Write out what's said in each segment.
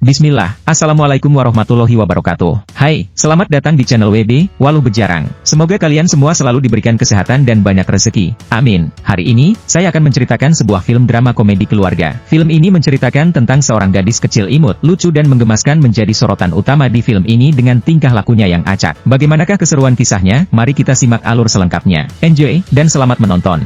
Bismillah, Assalamualaikum warahmatullahi wabarakatuh. Hai, selamat datang di channel WB, Waluh Bejarang. Semoga kalian semua selalu diberikan kesehatan dan banyak rezeki. Amin. Hari ini, saya akan menceritakan sebuah film drama komedi keluarga. Film ini menceritakan tentang seorang gadis kecil imut, lucu dan menggemaskan menjadi sorotan utama di film ini dengan tingkah lakunya yang acak. Bagaimanakah keseruan kisahnya? Mari kita simak alur selengkapnya. Enjoy, dan selamat menonton.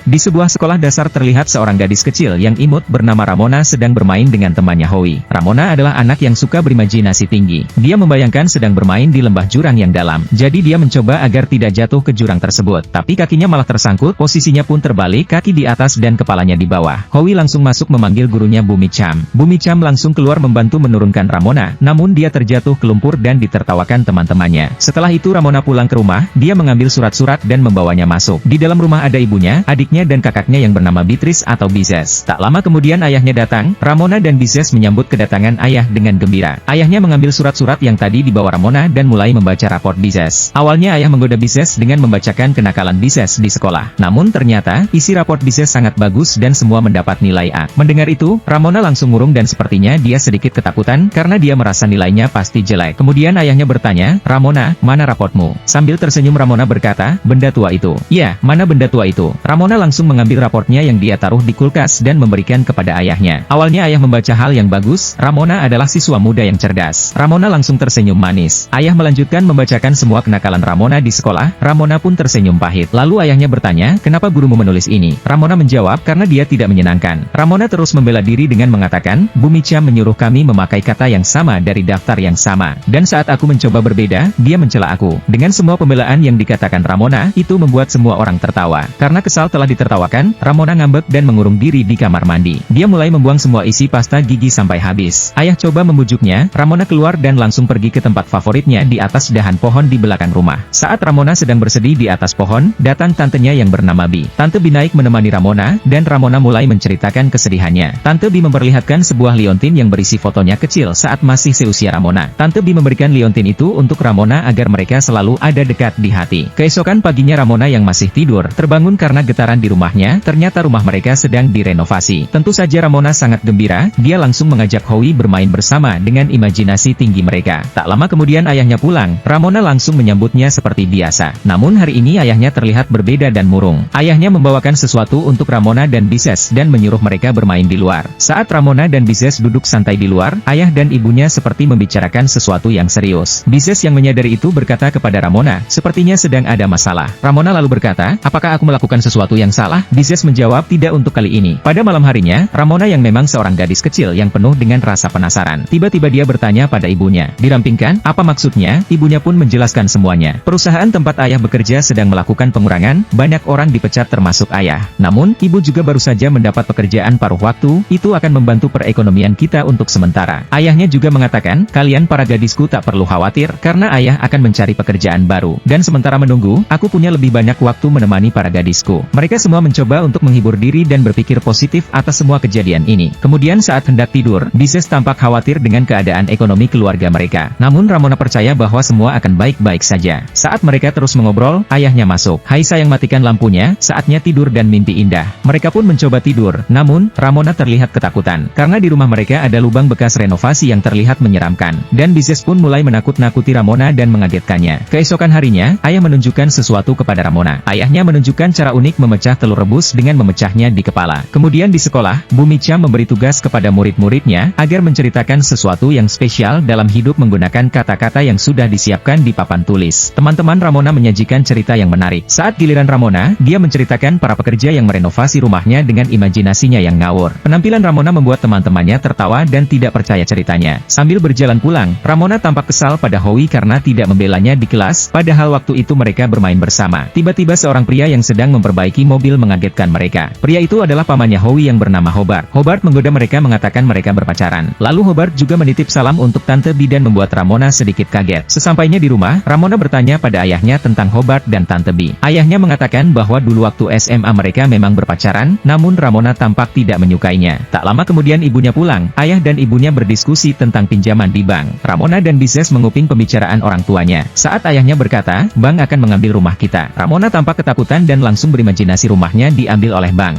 Di sebuah sekolah dasar terlihat seorang gadis kecil yang imut bernama Ramona sedang bermain dengan temannya Howie. Ramona adalah anak yang suka berimajinasi tinggi. Dia membayangkan sedang bermain di lembah jurang yang dalam. Jadi dia mencoba agar tidak jatuh ke jurang tersebut. Tapi kakinya malah tersangkut, posisinya pun terbalik, kaki di atas dan kepalanya di bawah. Howie langsung masuk memanggil gurunya Bumi Cham. Bumi Cham langsung keluar membantu menurunkan Ramona, namun dia terjatuh ke lumpur dan ditertawakan teman-temannya. Setelah itu Ramona pulang ke rumah, dia mengambil surat-surat dan membawanya masuk. Di dalam rumah ada ibunya, adiknya dan kakaknya yang bernama Beatrice atau Bizes. Tak lama kemudian ayahnya datang. Ramona dan Bizes menyambut kedatangan ayah dengan gembira. Ayahnya mengambil surat-surat yang tadi dibawa Ramona dan mulai membaca raport Bizes. Awalnya ayah menggoda Bizes dengan membacakan kenakalan Bizes di sekolah. Namun ternyata, isi raport Bizes sangat bagus dan semua mendapat nilai A. Mendengar itu, Ramona langsung murung dan sepertinya dia sedikit ketakutan karena dia merasa nilainya pasti jelek. Kemudian ayahnya bertanya, "Ramona, mana raportmu?" Sambil tersenyum Ramona berkata, "Benda tua itu." "Ya, mana benda tua itu?" Ramona langsung mengambil raportnya yang dia taruh di kulkas dan memberikan kepada ayahnya. Awalnya ayah membaca hal yang bagus, Ramona adalah siswa muda yang cerdas. Ramona langsung tersenyum manis. Ayah melanjutkan membacakan semua kenakalan Ramona di sekolah, Ramona pun tersenyum pahit. Lalu ayahnya bertanya, "Kenapa gurumu menulis ini?" Ramona menjawab, "Karena dia tidak menyenangkan." Ramona terus membela diri dengan mengatakan, "Bumi Cham menyuruh kami memakai kata yang sama dari daftar yang sama. Dan saat aku mencoba berbeda, dia mencela aku." Dengan semua pembelaan yang dikatakan Ramona, itu membuat semua orang tertawa. Karena kesal telah ditertawakan, Ramona ngambek dan mengurung diri di kamar mandi. Dia mulai membuang semua isi pasta gigi sampai habis. Ayah coba membujuknya, Ramona keluar dan langsung pergi ke tempat favoritnya di atas dahan pohon di belakang rumah. Saat Ramona sedang bersedih di atas pohon, datang tantenya yang bernama Bi. Tante Bi naik menemani Ramona, dan Ramona mulai menceritakan kesedihannya. Tante Bi memperlihatkan sebuah liontin yang berisi fotonya kecil saat masih seusia Ramona. Tante Bi memberikan liontin itu untuk Ramona agar mereka selalu ada dekat di hati. Keesokan paginya Ramona yang masih tidur, terbangun karena getaran di rumahnya. Ternyata rumah mereka sedang direnovasi. Tentu saja Ramona sangat gembira, dia langsung mengajak Howie bermain bersama dengan imajinasi tinggi mereka. Tak lama kemudian ayahnya pulang, Ramona langsung menyambutnya seperti biasa. Namun hari ini ayahnya terlihat berbeda dan murung. Ayahnya membawakan sesuatu untuk Ramona dan Bizes dan menyuruh mereka bermain di luar. Saat Ramona dan Bizes duduk santai di luar, ayah dan ibunya seperti membicarakan sesuatu yang serius. Bizes yang menyadari itu berkata kepada Ramona, "Sepertinya sedang ada masalah." Ramona lalu berkata, "Apakah aku melakukan sesuatu yang salah?" Bizes menjawab, "Tidak untuk kali ini." Pada malam harinya, Ramona yang memang seorang gadis kecil yang penuh dengan rasa penasaran. Tiba-tiba dia bertanya pada ibunya, "Dirampingkan? Apa maksudnya?" Ibunya pun menjelaskan semuanya. Perusahaan tempat ayah bekerja sedang melakukan pengurangan, banyak orang dipecat termasuk ayah. Namun, ibu juga baru saja mendapat pekerjaan paruh waktu, itu akan membantu perekonomian kita untuk sementara. Ayahnya juga mengatakan, "Kalian para gadisku tak perlu khawatir, karena ayah akan mencari pekerjaan baru. Dan sementara menunggu, aku punya lebih banyak waktu menemani para gadisku." Mereka semua mencoba untuk menghibur diri dan berpikir positif atas semua kejadian ini. Kemudian saat hendak tidur, Bizes tampak khawatir dengan keadaan ekonomi keluarga mereka. Namun Ramona percaya bahwa semua akan baik-baik saja. Saat mereka terus mengobrol, ayahnya masuk. "Hai sayang, matikan lampunya, saatnya tidur dan mimpi indah." Mereka pun mencoba tidur, namun Ramona terlihat ketakutan. Karena di rumah mereka ada lubang bekas renovasi yang terlihat menyeramkan. Dan Bizes pun mulai menakut-nakuti Ramona dan mengagetkannya. Keesokan harinya, ayah menunjukkan sesuatu kepada Ramona. Ayahnya menunjukkan cara unik memecah telur rebus dengan memecahnya di kepala. Kemudian di sekolah, Bumi Cham memberi tugas kepada murid-muridnya agar menceritakan sesuatu yang spesial dalam hidup menggunakan kata-kata yang sudah disiapkan di papan tulis. Teman-teman Ramona menyajikan cerita yang menarik. Saat giliran Ramona, dia menceritakan para pekerja yang merenovasi rumahnya dengan imajinasinya yang ngawur. Penampilan Ramona membuat teman-temannya tertawa dan tidak percaya ceritanya. Sambil berjalan pulang, Ramona tampak kesal pada Howie karena tidak membelanya di kelas, padahal waktu itu mereka bermain bersama. Tiba-tiba seorang pria yang sedang memperbaiki mobil mengagetkan mereka. Pria itu adalah pamannya Howie yang bernama Hobart. Hobart menggoda mereka mengatakan mereka berpacaran. Lalu Hobart juga menitip salam untuk Tante Bi dan membuat Ramona sedikit kaget. Sesampainya di rumah, Ramona bertanya pada ayahnya tentang Hobart dan Tante Bi. Ayahnya mengatakan bahwa dulu waktu SMA mereka memang berpacaran, namun Ramona tampak tidak menyukainya. Tak lama kemudian ibunya pulang. Ayah dan ibunya berdiskusi tentang pinjaman di bank. Ramona dan Bizes menguping pembicaraan orang tuanya. Saat ayahnya berkata, "Bank akan mengambil rumah kita." Ramona tampak ketakutan dan langsung berimajinasi asuransi rumahnya diambil oleh bank.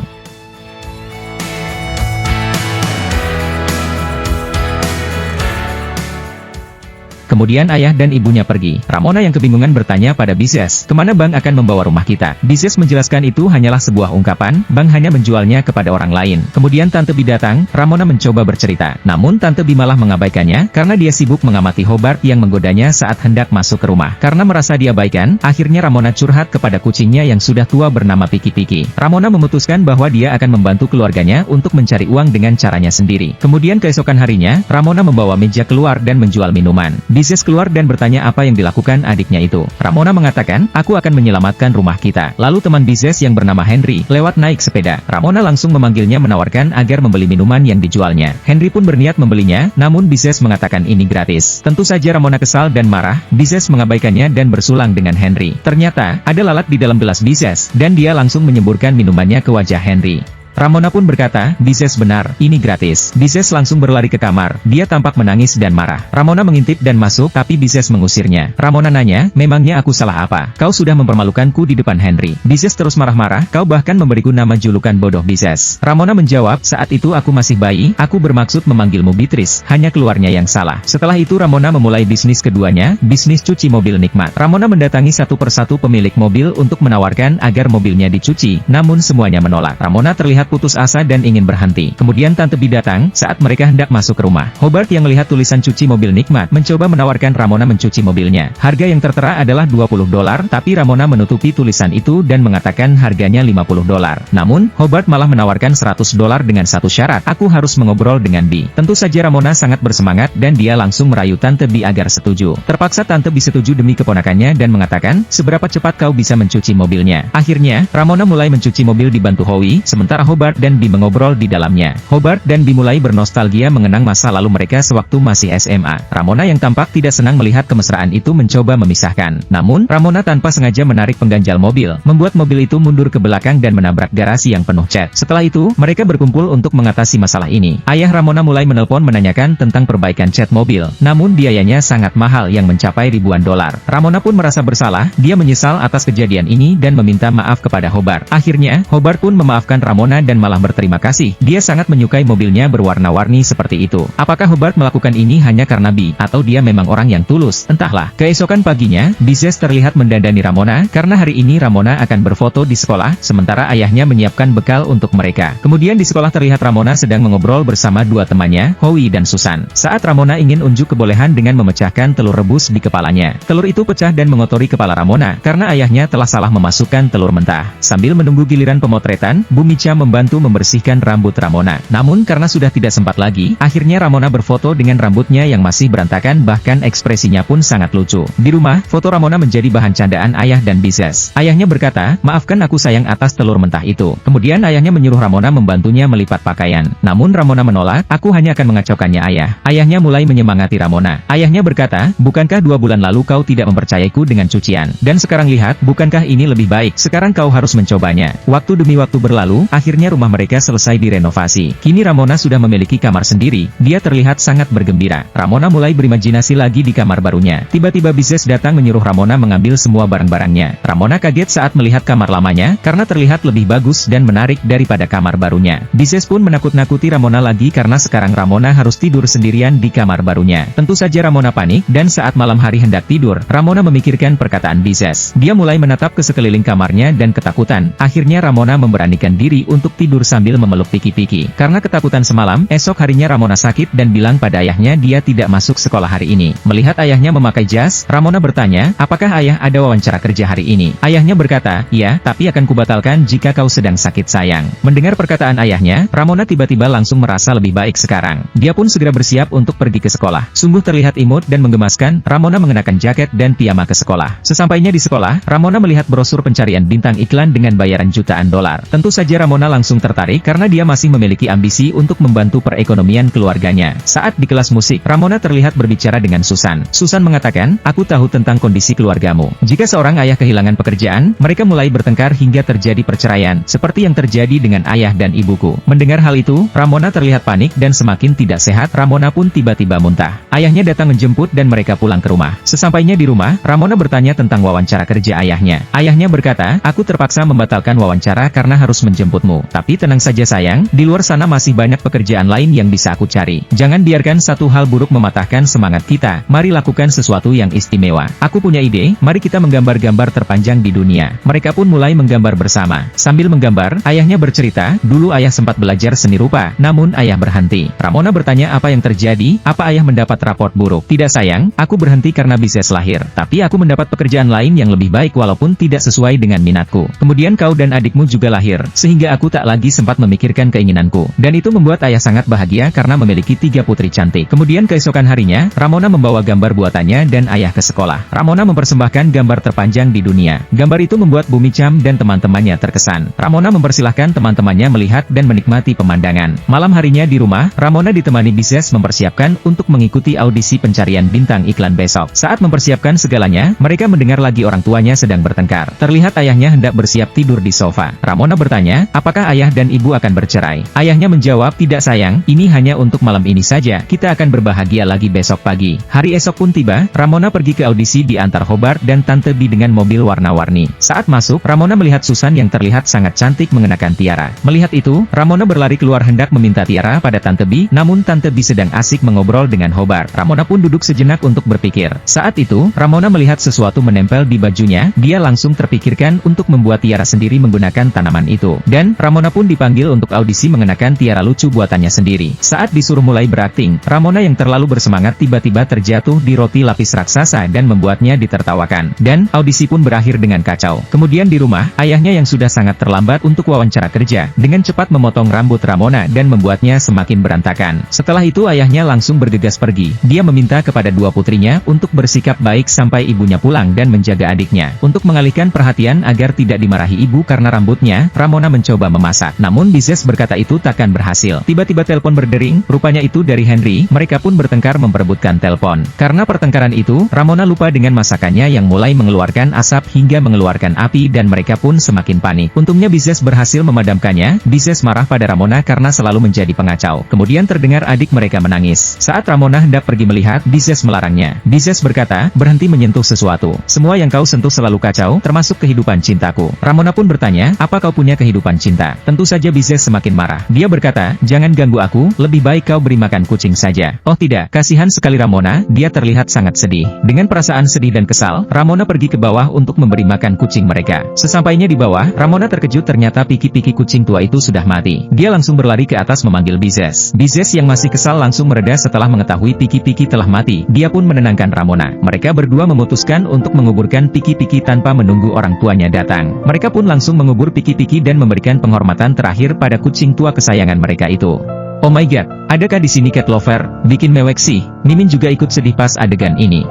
Kemudian ayah dan ibunya pergi. Ramona yang kebingungan bertanya pada Bizes, kemana bank akan membawa rumah kita? Bizes menjelaskan itu hanyalah sebuah ungkapan, bank hanya menjualnya kepada orang lain. Kemudian Tante Bi datang, Ramona mencoba bercerita. Namun Tante Bi malah mengabaikannya, karena dia sibuk mengamati Hobart yang menggodanya saat hendak masuk ke rumah. Karena merasa diabaikan, akhirnya Ramona curhat kepada kucingnya yang sudah tua bernama Piki Piki. Ramona memutuskan bahwa dia akan membantu keluarganya untuk mencari uang dengan caranya sendiri. Kemudian keesokan harinya, Ramona membawa meja keluar dan menjual minuman. Bizes keluar dan bertanya apa yang dilakukan adiknya itu. Ramona mengatakan, aku akan menyelamatkan rumah kita. Lalu teman Bizes yang bernama Henry, lewat naik sepeda. Ramona langsung memanggilnya menawarkan agar membeli minuman yang dijualnya. Henry pun berniat membelinya, namun Bizes mengatakan ini gratis. Tentu saja Ramona kesal dan marah, Bizes mengabaikannya dan bersulang dengan Henry. Ternyata, ada lalat di dalam gelas Bizes, dan dia langsung menyemburkan minumannya ke wajah Henry. Ramona pun berkata, Bizes benar, ini gratis. Bizes langsung berlari ke kamar, dia tampak menangis dan marah. Ramona mengintip dan masuk, tapi Bizes mengusirnya. Ramona nanya, memangnya aku salah apa? Kau sudah mempermalukanku di depan Henry. Bizes terus marah-marah, kau bahkan memberiku nama julukan bodoh Bizes. Ramona menjawab, saat itu aku masih bayi, aku bermaksud memanggilmu Beatrice, hanya keluarnya yang salah. Setelah itu Ramona memulai bisnis keduanya, bisnis cuci mobil nikmat. Ramona mendatangi satu persatu pemilik mobil untuk menawarkan agar mobilnya dicuci, namun semuanya menolak. Ramona terlihat putus asa dan ingin berhenti. Kemudian Tante Bi datang, saat mereka hendak masuk ke rumah. Hobart yang melihat tulisan cuci mobil nikmat, mencoba menawarkan Ramona mencuci mobilnya. Harga yang tertera adalah $20, tapi Ramona menutupi tulisan itu dan mengatakan harganya $50. Namun, Hobart malah menawarkan $100 dengan satu syarat, aku harus mengobrol dengan Bi. Tentu saja Ramona sangat bersemangat dan dia langsung merayu Tante Bi agar setuju. Terpaksa Tante Bi setuju demi keponakannya dan mengatakan, seberapa cepat kau bisa mencuci mobilnya. Akhirnya, Ramona mulai mencuci mobil dibantu Howie, sementara Hobart dan Bi mengobrol di dalamnya. Hobart dan Bi mulai bernostalgia mengenang masa lalu mereka sewaktu masih SMA. Ramona yang tampak tidak senang melihat kemesraan itu mencoba memisahkan. Namun, Ramona tanpa sengaja menarik pengganjal mobil, membuat mobil itu mundur ke belakang dan menabrak garasi yang penuh cat. Setelah itu, mereka berkumpul untuk mengatasi masalah ini. Ayah Ramona mulai menelpon menanyakan tentang perbaikan cat mobil, namun biayanya sangat mahal yang mencapai ribuan dolar. Ramona pun merasa bersalah, dia menyesal atas kejadian ini dan meminta maaf kepada Hobart. Akhirnya, Hobart pun memaafkan Ramona dan malah berterima kasih. Dia sangat menyukai mobilnya berwarna-warni seperti itu. Apakah Hobart melakukan ini hanya karena Bi, atau dia memang orang yang tulus? Entahlah. Keesokan paginya, Bizes terlihat mendandani Ramona, karena hari ini Ramona akan berfoto di sekolah, sementara ayahnya menyiapkan bekal untuk mereka. Kemudian di sekolah terlihat Ramona sedang mengobrol bersama dua temannya, Howie dan Susan. Saat Ramona ingin unjuk kebolehan dengan memecahkan telur rebus di kepalanya. Telur itu pecah dan mengotori kepala Ramona, karena ayahnya telah salah memasukkan telur mentah. Sambil menunggu giliran pemotretan, Bu Micha membantu membersihkan rambut Ramona. Namun karena sudah tidak sempat lagi, akhirnya Ramona berfoto dengan rambutnya yang masih berantakan, bahkan ekspresinya pun sangat lucu. Di rumah, foto Ramona menjadi bahan candaan ayah dan Bizes. Ayahnya berkata, maafkan aku sayang atas telur mentah itu. Kemudian ayahnya menyuruh Ramona membantunya melipat pakaian. Namun Ramona menolak, aku hanya akan mengacaukannya ayah. Ayahnya mulai menyemangati Ramona. Ayahnya berkata, bukankah 2 bulan lalu kau tidak mempercayaiku dengan cucian? Dan sekarang lihat, bukankah ini lebih baik? Sekarang kau harus mencobanya. Waktu demi waktu berlalu, akhirnya rumah mereka selesai direnovasi. Kini Ramona sudah memiliki kamar sendiri. Dia terlihat sangat bergembira. Ramona mulai berimajinasi lagi di kamar barunya. Tiba-tiba Bizes datang menyuruh Ramona mengambil semua barang-barangnya. Ramona kaget saat melihat kamar lamanya, karena terlihat lebih bagus dan menarik daripada kamar barunya. Bizes pun menakut-nakuti Ramona lagi karena sekarang Ramona harus tidur sendirian di kamar barunya. Tentu saja Ramona panik, dan saat malam hari hendak tidur, Ramona memikirkan perkataan Bizes. Dia mulai menatap ke sekeliling kamarnya dan ketakutan. Akhirnya Ramona memberanikan diri untuk tidur sambil memeluk Piki-Piki. Karena ketakutan semalam, esok harinya Ramona sakit dan bilang pada ayahnya dia tidak masuk sekolah hari ini. Melihat ayahnya memakai jas, Ramona bertanya, apakah ayah ada wawancara kerja hari ini? Ayahnya berkata, iya, tapi akan kubatalkan jika kau sedang sakit sayang. Mendengar perkataan ayahnya, Ramona tiba-tiba langsung merasa lebih baik sekarang. Dia pun segera bersiap untuk pergi ke sekolah. Sungguh terlihat imut dan menggemaskan, Ramona mengenakan jaket dan piyama ke sekolah. Sesampainya di sekolah, Ramona melihat brosur pencarian bintang iklan dengan bayaran jutaan dolar. Tentu saja Ramona langsung tertarik karena dia masih memiliki ambisi untuk membantu perekonomian keluarganya. Saat di kelas musik, Ramona terlihat berbicara dengan Susan. Susan mengatakan, "Aku tahu tentang kondisi keluargamu. Jika seorang ayah kehilangan pekerjaan, mereka mulai bertengkar hingga terjadi perceraian, seperti yang terjadi dengan ayah dan ibuku." Mendengar hal itu, Ramona terlihat panik dan semakin tidak sehat. Ramona pun tiba-tiba muntah. Ayahnya datang menjemput dan mereka pulang ke rumah. Sesampainya di rumah, Ramona bertanya tentang wawancara kerja ayahnya. Ayahnya berkata, "Aku terpaksa membatalkan wawancara karena harus menjemputmu. Tapi tenang saja sayang, di luar sana masih banyak pekerjaan lain yang bisa aku cari. Jangan biarkan satu hal buruk mematahkan semangat kita. Mari lakukan sesuatu yang istimewa. Aku punya ide, mari kita menggambar gambar terpanjang di dunia." Mereka pun mulai menggambar bersama. Sambil menggambar, ayahnya bercerita, "Dulu ayah sempat belajar seni rupa, namun ayah berhenti." Ramona bertanya apa yang terjadi, apa ayah mendapat raport buruk? "Tidak sayang, aku berhenti karena bisnis lahir. Tapi aku mendapat pekerjaan lain yang lebih baik walaupun tidak sesuai dengan minatku. Kemudian kau dan adikmu juga lahir, sehingga aku tak lagi sempat memikirkan keinginanku. Dan itu membuat ayah sangat bahagia karena memiliki 3 putri cantik." Kemudian keesokan harinya, Ramona membawa gambar buatannya dan ayah ke sekolah. Ramona mempersembahkan gambar terpanjang di dunia. Gambar itu membuat Bumi Cham dan teman-temannya terkesan. Ramona mempersilahkan teman-temannya melihat dan menikmati pemandangan. Malam harinya di rumah, Ramona ditemani Bizes mempersiapkan untuk mengikuti audisi pencarian bintang iklan besok. Saat mempersiapkan segalanya, mereka mendengar lagi orang tuanya sedang bertengkar. Terlihat ayahnya hendak bersiap tidur di sofa. Ramona bertanya, apakah ayah dan ibu akan bercerai? Ayahnya menjawab, "Tidak sayang, ini hanya untuk malam ini saja. Kita akan berbahagia lagi besok pagi." Hari esok pun tiba, Ramona pergi ke audisi di antar Hobart dan Tante B dengan mobil warna-warni. Saat masuk, Ramona melihat Susan yang terlihat sangat cantik mengenakan tiara. Melihat itu, Ramona berlari keluar hendak meminta tiara pada Tante B, namun Tante B sedang asik mengobrol dengan Hobart. Ramona pun duduk sejenak untuk berpikir. Saat itu, Ramona melihat sesuatu menempel di bajunya. Dia langsung terpikirkan untuk membuat tiara sendiri menggunakan tanaman itu. Dan, Ramona pun dipanggil untuk audisi mengenakan tiara lucu buatannya sendiri. Saat disuruh mulai berakting, Ramona yang terlalu bersemangat tiba-tiba terjatuh di roti lapis raksasa dan membuatnya ditertawakan. Dan, audisi pun berakhir dengan kacau. Kemudian di rumah, ayahnya yang sudah sangat terlambat untuk wawancara kerja, dengan cepat memotong rambut Ramona dan membuatnya semakin berantakan. Setelah itu ayahnya langsung bergegas pergi. Dia meminta kepada 2 putrinya untuk bersikap baik sampai ibunya pulang dan menjaga adiknya. Untuk mengalihkan perhatian agar tidak dimarahi ibu karena rambutnya, Ramona mencoba memasak. Namun Bizes berkata itu takkan berhasil. Tiba-tiba telepon berdering, rupanya itu dari Henry. Mereka pun bertengkar memperebutkan telepon. Karena pertengkaran itu, Ramona lupa dengan masakannya yang mulai mengeluarkan asap hingga mengeluarkan api dan mereka pun semakin panik. Untungnya Bizes berhasil memadamkannya. Bizes marah pada Ramona karena selalu menjadi pengacau. Kemudian terdengar adik mereka menangis. Saat Ramona hendak pergi melihat, Bizes melarangnya. Bizes berkata, "Berhenti menyentuh sesuatu. Semua yang kau sentuh selalu kacau, termasuk kehidupan cintaku." Ramona pun bertanya, "Apa kau punya kehidupan cinta?" Tentu saja Bizes semakin marah. Dia berkata, "Jangan ganggu aku, lebih baik kau beri makan kucing saja." "Oh tidak." Kasihan sekali Ramona, dia terlihat sangat sedih. Dengan perasaan sedih dan kesal, Ramona pergi ke bawah untuk memberi makan kucing mereka. Sesampainya di bawah, Ramona terkejut ternyata piki-piki kucing tua itu sudah mati. Dia langsung berlari ke atas memanggil Bizes. Bizes yang masih kesal langsung mereda setelah mengetahui piki-piki telah mati. Dia pun menenangkan Ramona. Mereka berdua memutuskan untuk menguburkan piki-piki tanpa menunggu orang tuanya datang. Mereka pun langsung mengubur piki-piki dan memberikan penghormatan terakhir pada kucing tua kesayangan mereka itu. Oh my god, adakah di sini cat lover? Bikin mewek sih. Mimin juga ikut sedih pas adegan ini.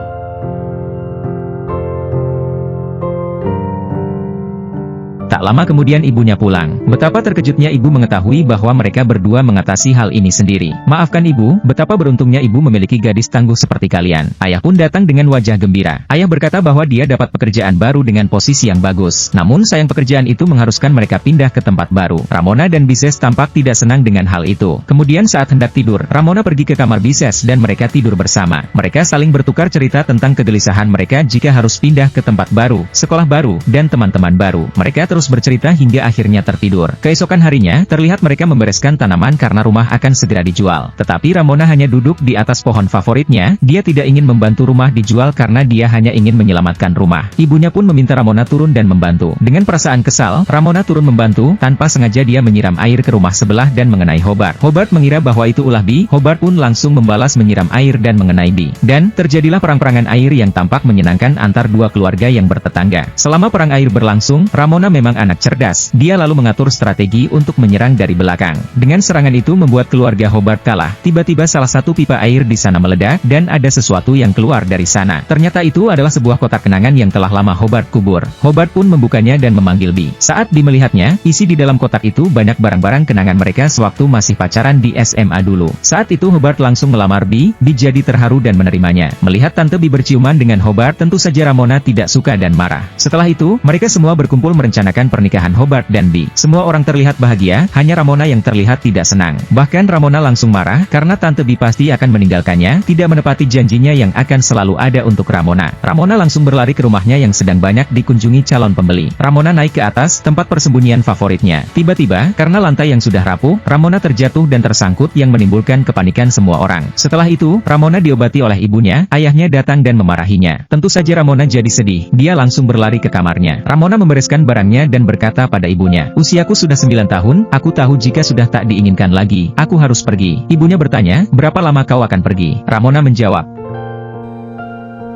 Tak lama kemudian ibunya pulang. Betapa terkejutnya ibu mengetahui bahwa mereka berdua mengatasi hal ini sendiri. "Maafkan ibu, betapa beruntungnya ibu memiliki gadis tangguh seperti kalian." Ayah pun datang dengan wajah gembira. Ayah berkata bahwa dia dapat pekerjaan baru dengan posisi yang bagus. Namun sayang pekerjaan itu mengharuskan mereka pindah ke tempat baru. Ramona dan Bizes tampak tidak senang dengan hal itu. Kemudian saat hendak tidur, Ramona pergi ke kamar Bizes dan mereka tidur bersama. Mereka saling bertukar cerita tentang kegelisahan mereka jika harus pindah ke tempat baru, sekolah baru, dan teman-teman baru. Mereka terus bercerita hingga akhirnya tertidur. Keesokan harinya, terlihat mereka membereskan tanaman karena rumah akan segera dijual. Tetapi Ramona hanya duduk di atas pohon favoritnya. Dia tidak ingin membantu rumah dijual karena dia hanya ingin menyelamatkan rumah. Ibunya pun meminta Ramona turun dan membantu. Dengan perasaan kesal, Ramona turun membantu. Tanpa sengaja dia menyiram air ke rumah sebelah dan mengenai Hobart. Hobart mengira bahwa itu ulah Bee. Hobart pun langsung membalas menyiram air dan mengenai Bee. Dan terjadilah perang-perangan air yang tampak menyenangkan antar dua keluarga yang bertetangga. Selama perang air berlangsung, Ramona memang seorang anak cerdas. Dia lalu mengatur strategi untuk menyerang dari belakang. Dengan serangan itu membuat keluarga Hobart kalah. Tiba-tiba salah satu pipa air di sana meledak, dan ada sesuatu yang keluar dari sana. Ternyata itu adalah sebuah kotak kenangan yang telah lama Hobart kubur. Hobart pun membukanya dan memanggil Bee. Saat Bee melihatnya, isi di dalam kotak itu banyak barang-barang kenangan mereka sewaktu masih pacaran di SMA dulu. Saat itu Hobart langsung melamar Bee. Bee jadi terharu dan menerimanya. Melihat Tante Bee berciuman dengan Hobart, tentu saja Ramona tidak suka dan marah. Setelah itu, mereka semua berkumpul merencanakan pernikahan Hobart dan Bee. Semua orang terlihat bahagia, hanya Ramona yang terlihat tidak senang. Bahkan Ramona langsung marah, karena Tante Bee pasti akan meninggalkannya, tidak menepati janjinya yang akan selalu ada untuk Ramona. Ramona langsung berlari ke rumahnya yang sedang banyak dikunjungi calon pembeli. Ramona naik ke atas, tempat persembunyian favoritnya. Tiba-tiba, karena lantai yang sudah rapuh, Ramona terjatuh dan tersangkut yang menimbulkan kepanikan semua orang. Setelah itu, Ramona diobati oleh ibunya, ayahnya datang dan memarahinya. Tentu saja Ramona jadi sedih, dia langsung berlari ke kamarnya. Ramona membereskan barangnya dan berkata pada ibunya, "Usiaku sudah 9 tahun, aku tahu jika sudah tak diinginkan lagi, aku harus pergi." Ibunya bertanya, "Berapa lama kau akan pergi?" Ramona menjawab,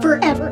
"Forever."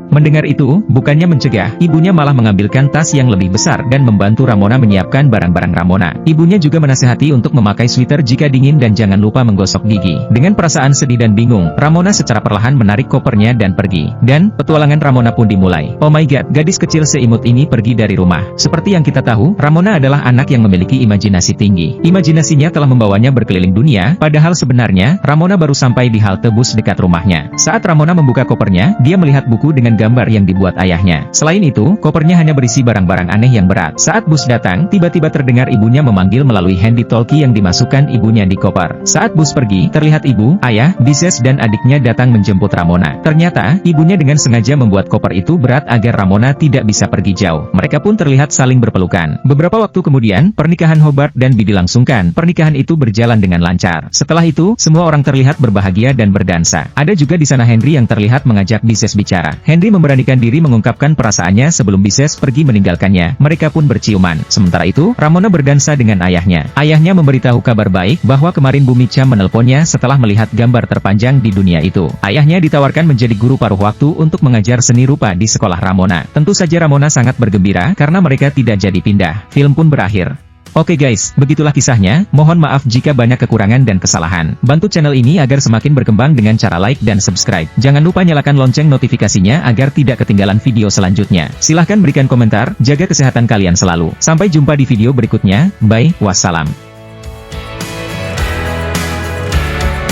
Mendengar itu, bukannya mencegah, ibunya malah mengambilkan tas yang lebih besar dan membantu Ramona menyiapkan barang-barang Ramona. Ibunya juga menasihati untuk memakai sweater jika dingin dan jangan lupa menggosok gigi. Dengan perasaan sedih dan bingung, Ramona secara perlahan menarik kopernya dan pergi. Dan, petualangan Ramona pun dimulai. Oh my god, gadis kecil seimut ini pergi dari rumah. Seperti yang kita tahu, Ramona adalah anak yang memiliki imajinasi tinggi. Imajinasinya telah membawanya berkeliling dunia, padahal sebenarnya, Ramona baru sampai di halte bus dekat rumahnya. Saat Ramona membuka kopernya, dia melihat buku dengan gambar yang dibuat ayahnya. Selain itu, kopernya hanya berisi barang-barang aneh yang berat. Saat bus datang, tiba-tiba terdengar ibunya memanggil melalui handy-talkie yang dimasukkan ibunya di koper. Saat bus pergi, terlihat ibu, ayah, Bises dan adiknya datang menjemput Ramona. Ternyata, ibunya dengan sengaja membuat koper itu berat agar Ramona tidak bisa pergi jauh. Mereka pun terlihat saling berpelukan. Beberapa waktu kemudian, pernikahan Hobart dan Bee dilangsungkan. Pernikahan itu berjalan dengan lancar. Setelah itu, semua orang terlihat berbahagia dan berdansa. Ada juga di sana Henry yang terlihat mengajak Bises bicara. Henry memberanikan diri mengungkapkan perasaannya sebelum Bises pergi meninggalkannya. Mereka pun berciuman. Sementara itu, Ramona berdansa dengan ayahnya. Ayahnya memberitahu kabar baik bahwa kemarin Bu Micha menelponnya setelah melihat gambar terpanjang di dunia itu. Ayahnya ditawarkan menjadi guru paruh waktu untuk mengajar seni rupa di sekolah Ramona. Tentu saja Ramona sangat bergembira karena mereka tidak jadi pindah. Film pun berakhir. Oke guys, begitulah kisahnya. Mohon maaf jika banyak kekurangan dan kesalahan. Bantu channel ini agar semakin berkembang dengan cara like dan subscribe. Jangan lupa nyalakan lonceng notifikasinya agar tidak ketinggalan video selanjutnya. Silahkan berikan komentar, jaga kesehatan kalian selalu. Sampai jumpa di video berikutnya. Bye, wassalam.